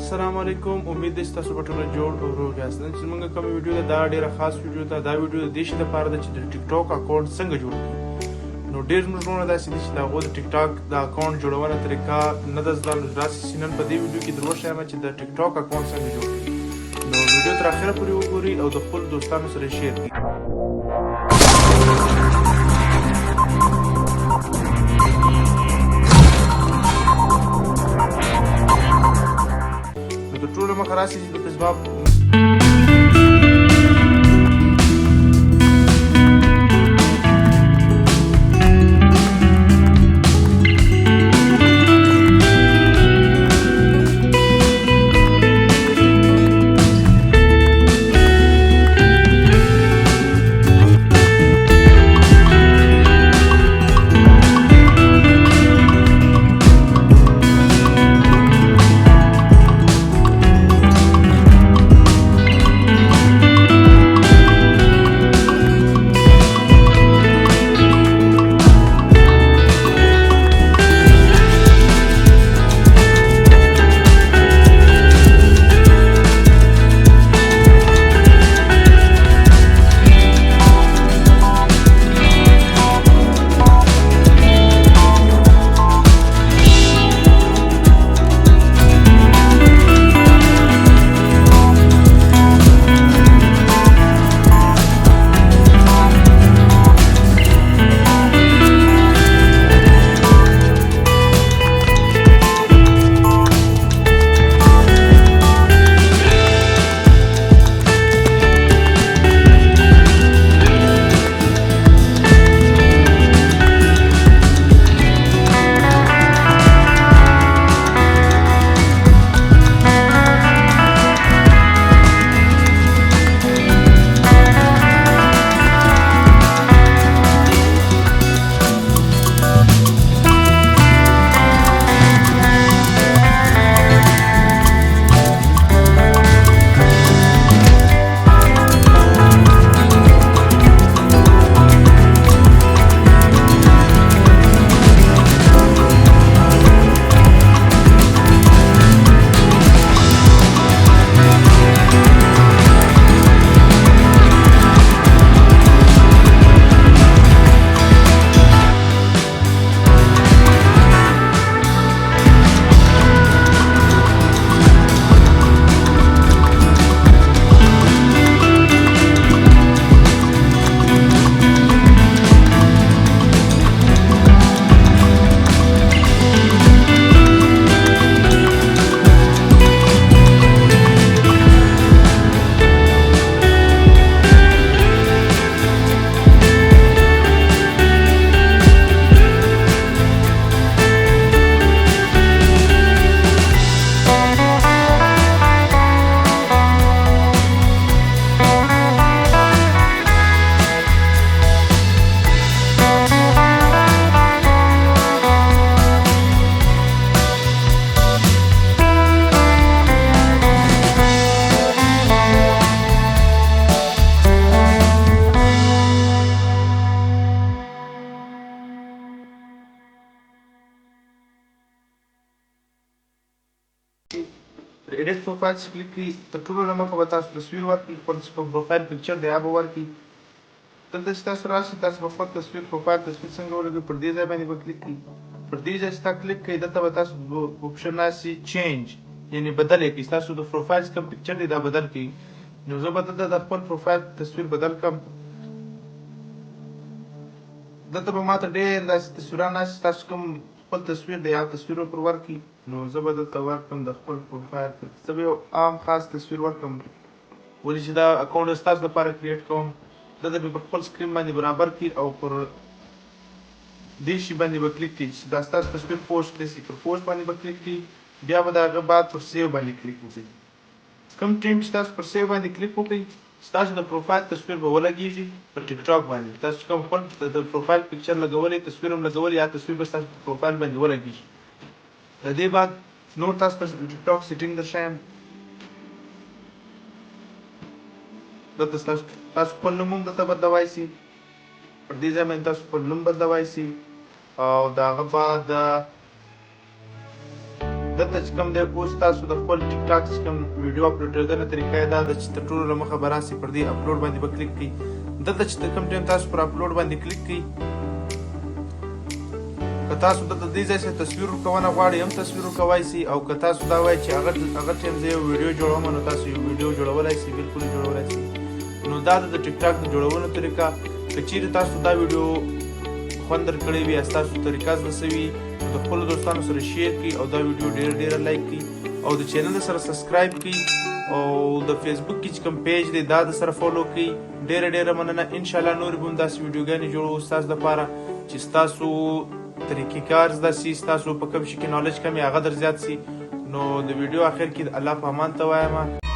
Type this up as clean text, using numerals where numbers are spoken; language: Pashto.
السلام علیکم امید ده چې تاسو به ټول جوړ او روغ یاست. نن چې موږ کوم ویډیو ده دا ډیره خاص ویډیو ده. دا ویډیو د دې شي لپاره ده چې د ټیک ټاک اکاونټ څنګه جوړ کړو. نو ډیر موږ نه داسې دي چې دا غو د ټیک ټاک د اکاونټ جوړونه طریقه نه د ځان راسي سینن په دې ویډیو کې درو شایم چې د ټیک ټاک اکاونټ څنګه جوړ کړو. نو ویډیو تر اخره پورې وګورئ او د خپل دوستانو سره شیر کړئ. ټول مخ راسي چې د اسباب edit profile से क्लिक की तो टूल नंबर को बता तस्वीर वर्क प्रोफाइल पिक्चर दे अब वर्क की तो तस्वीर राशि तस्वीर तस्वीर प्रोफाइल तस्वीर संग वाले पर दी जाए मैंने क्लिक की पर दी जाए इसका क्लिक की दता बता ऑप्शन राशि चेंज यानी बदले की तस्वीर तो प्रोफाइल का पिक्चर दे दा बदल की जो जो बदल दा पर प्रोफाइल तस्वीर बदल कम दता बमाता दे तस्वीर राशि तस्वीर خپل تصویر دی یا تصویر پر ورکی نو زه به دلته ورکړم د خپل پروفایل زه به یو عام خاص تصویر ورکړم ولې چې دا اکاونټ ستاسو لپاره کریټ کوم دلته به په خپل سکرین باندې برابر کړي او پر دې شي باندې به کلیک کړي چې دا ستاسو تصویر پوسټ کړي پر پوسټ باندې به کلیک کړي بیا به د هغه بعد پر سیو باندې کلیک وکړي کوم ټیم چې تاسو پر سیو باندې کلیک وکړئ ستاسو د پروفایل تصویر به ولګیږي پر ټیک ټاک باندې تاسو کوم خپل د پروفایل پکچر لګولې تصویر هم لګولې یا تصویر به تاسو په پروفایل باندې ولګیږي د دې بعد نور تاسو پر ټیک ټاک سیټینګ درشایم د تاسو خپل نوم هم دلته بدلوای شي پر دې ځای باندې تاسو خپل نوم بدلوای شي او د هغه بعد دلته چې کوم دی اوس تاسو د خپل ټیک ټاک چې کوم ویډیو اپلوډېدنه طریقه یې دا ده چې تر ټولو له مخه به راسي پر دې اپلوډ باندې به کلیک کړئ. دلته چې کوم ټایم تاسو پر اپلوډ باندې کلیک کړئ، که تاسو دلته دې ځای څخه تصویر ورکونه غواړئ هم تصویر ورکوای شئ، او که تاسو دا وایئ چې هغه ټایم زه یو ویډیو جوړوم نو تاسو یو ویډیو جوړولی شئ، بالکل جوړولی شئ. نو دا د ټیک ټاک د جوړولو طریقه. که چیرې تاسو دا ویډیو خوند درکړی وي یا ستاسو طریقه زده شوي نو د خپلو دوستانو سره شیر کړئ او دا ویډیو ډېره لایک کړئ او د چینل سره سبسکرایب کړئ او د فیسبوک کې چې کوم پیج دی دا د سره فالو کړئ. ډېره مننه. انشاءالله نورې به هم داسې ویډیوګانې جوړوو ستاسو دپاره چې ستاسو طریقې کار زده شي، ستاسو په کوم شي کې نالج کم هغه در زیات شي. نو د ویډیو اخر کې الله په امان ته وایم.